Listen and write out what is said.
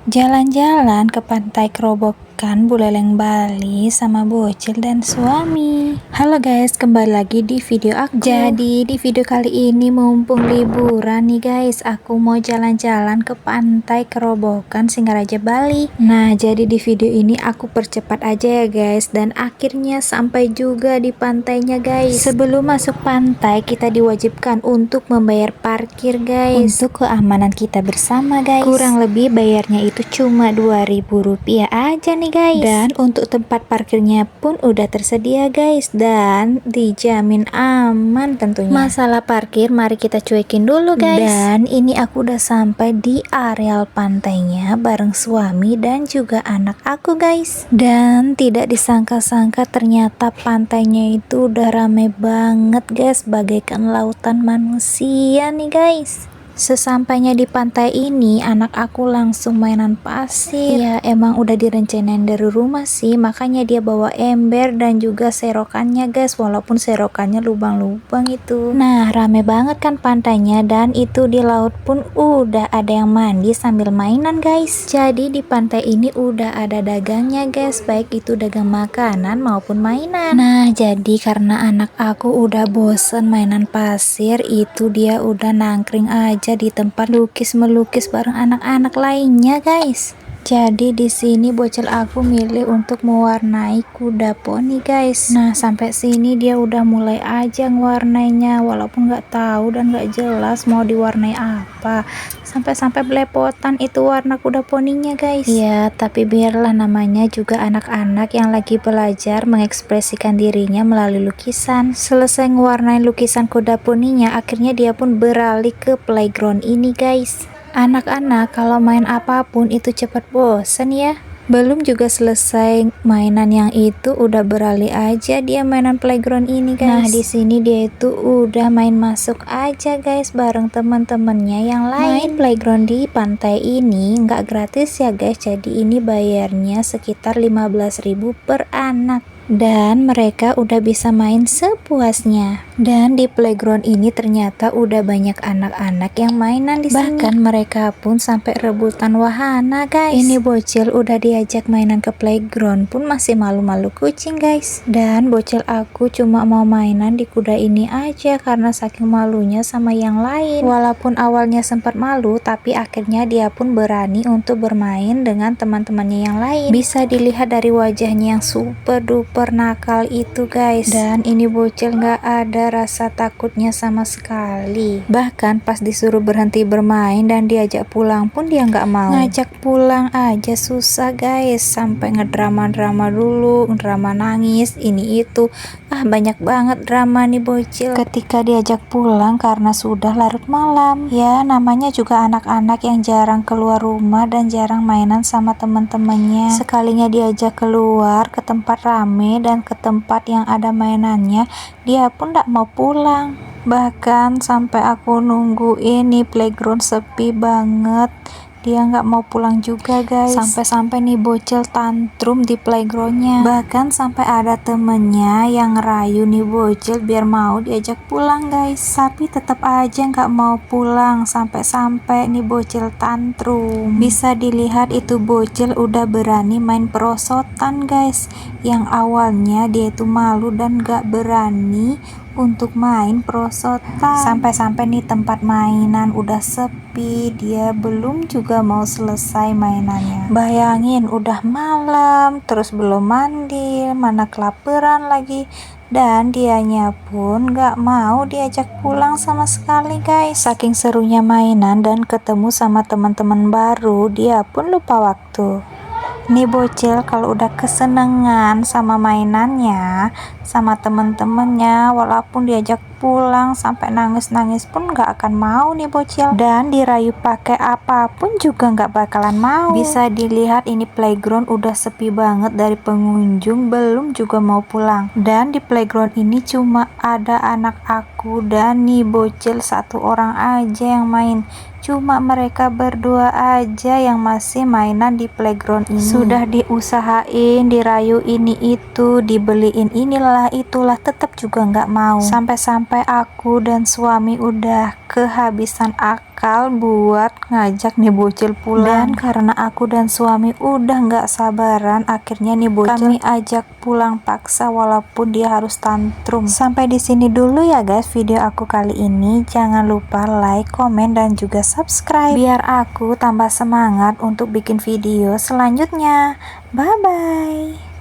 Jalan-jalan ke pantai Kerobokan, Buleleng, Bali sama bocil dan suami. Halo guys, kembali lagi di video aku. Jadi di video kali ini mumpung liburan nih guys, aku mau jalan-jalan ke pantai Kerobokan, Singaraja, Bali. Nah, jadi di video ini aku percepat aja ya guys, dan akhirnya sampai juga di pantainya guys. Sebelum masuk pantai kita diwajibkan untuk membayar parkir guys, untuk keamanan kita bersama guys. Kurang lebih bayarnya itu cuma Rp2.000 aja nih guys, dan untuk tempat parkirnya pun udah tersedia guys, dan dijamin aman tentunya. Masalah parkir mari kita cuekin dulu guys. Dan ini aku udah sampai di areal pantainya bareng suami dan juga anak aku guys, dan tidak disangka-sangka ternyata pantainya itu udah rame banget guys, bagaikan lautan manusia nih guys. Sesampainya di pantai ini, anak aku langsung mainan pasir. Ya emang udah direncanain dari rumah sih, makanya dia bawa ember dan juga serokannya guys, walaupun serokannya lubang-lubang itu. Nah, rame banget kan pantainya, dan itu di laut pun udah ada yang mandi sambil mainan guys. Jadi di pantai ini udah ada dagangnya guys, baik itu dagang makanan maupun mainan. Nah, jadi karena anak aku udah bosen mainan pasir, itu dia udah nangkring aja di tempat lukis-melukis bareng anak-anak lainnya guys. Jadi di sini bocil aku milih untuk mewarnai kuda poni guys. Nah, sampai sini dia udah mulai aja ngewarnainya, walaupun nggak tahu dan nggak jelas mau diwarnai apa. Sampai-sampai belepotan itu warna kuda poninya guys. Ya, tapi biarlah, namanya juga anak-anak yang lagi belajar mengekspresikan dirinya melalui lukisan. Selesai ngewarnai lukisan kuda poninya, akhirnya dia pun beralih ke playground ini guys. Anak-anak kalau main apapun itu cepat bosen ya. Belum juga selesai mainan yang itu udah beralih aja dia mainan playground ini guys. Nah, di sini dia itu udah main masuk aja guys bareng teman-temannya yang lain. Main playground di pantai ini nggak gratis ya guys. Jadi ini bayarnya sekitar 15.000 per anak. Dan mereka udah bisa main sepuasnya. Dan di playground ini ternyata udah banyak anak-anak yang mainan di sini. Bahkan mereka pun sampai rebutan wahana guys. Ini bocil udah diajak mainan ke playground pun masih malu-malu kucing guys. Dan bocil aku cuma mau mainan di kuda ini aja karena saking malunya sama yang lain. Walaupun awalnya sempat malu, tapi akhirnya dia pun berani untuk bermain dengan teman-temannya yang lain. Bisa dilihat dari wajahnya yang super duper nakal itu guys. Dan ini bocil nggak ada rasa takutnya sama sekali. Bahkan pas disuruh berhenti bermain dan diajak pulang pun dia nggak mau. Ngajak pulang aja susah guys, sampai ngedrama-drama dulu, drama nangis ini itu. Banyak banget drama nih bocil ketika diajak pulang karena sudah larut malam. Ya namanya juga anak-anak yang jarang keluar rumah dan jarang mainan sama teman-temannya. Sekalinya diajak keluar ke tempat rame dan ke tempat yang ada mainannya, dia pun gak mau pulang. Bahkan sampai aku nungguin nih playground sepi banget, dia nggak mau pulang juga guys. Sampai-sampai nih bocil tantrum di playgroundnya. Bahkan sampai ada temennya yang ngerayu nih bocil biar mau diajak pulang guys, tapi tetap aja nggak mau pulang. Sampai-sampai nih bocil tantrum. Bisa dilihat itu bocil udah berani main perosotan guys, yang awalnya dia itu malu dan nggak berani untuk main perosotan. Sampai-sampai nih tempat mainan udah sepi, dia belum juga mau selesai mainannya. Bayangin udah malam terus belum mandi, mana kelaparan lagi, dan dianya pun gak mau diajak pulang sama sekali guys. Saking serunya mainan dan ketemu sama teman-teman baru, dia pun lupa waktu. Nih bocil kalau udah kesenangan sama mainannya, sama temen-temennya, walaupun diajak pulang sampai nangis-nangis pun gak akan mau nih bocil. Dan dirayu pakai apapun juga gak bakalan mau. Bisa dilihat ini playground udah sepi banget dari pengunjung, belum juga mau pulang. Dan di playground ini cuma ada anak aku dan nih bocil satu orang aja yang main. cuma mereka berdua aja yang masih mainan di playground ini. Sudah diusahain, dirayu ini itu, dibeliin inilah itulah, tetap juga nggak mau. Sampai-sampai aku dan suami udah kehabisan akal buat ngajak nih bocil pulang. Dan karena aku dan suami udah nggak sabaran, akhirnya nih bocil kami ajak pulang paksa walaupun dia harus tantrum. Sampai di sini dulu ya guys video aku kali ini. Jangan lupa like, komen, dan juga subscribe biar aku tambah semangat untuk bikin video selanjutnya. Bye bye.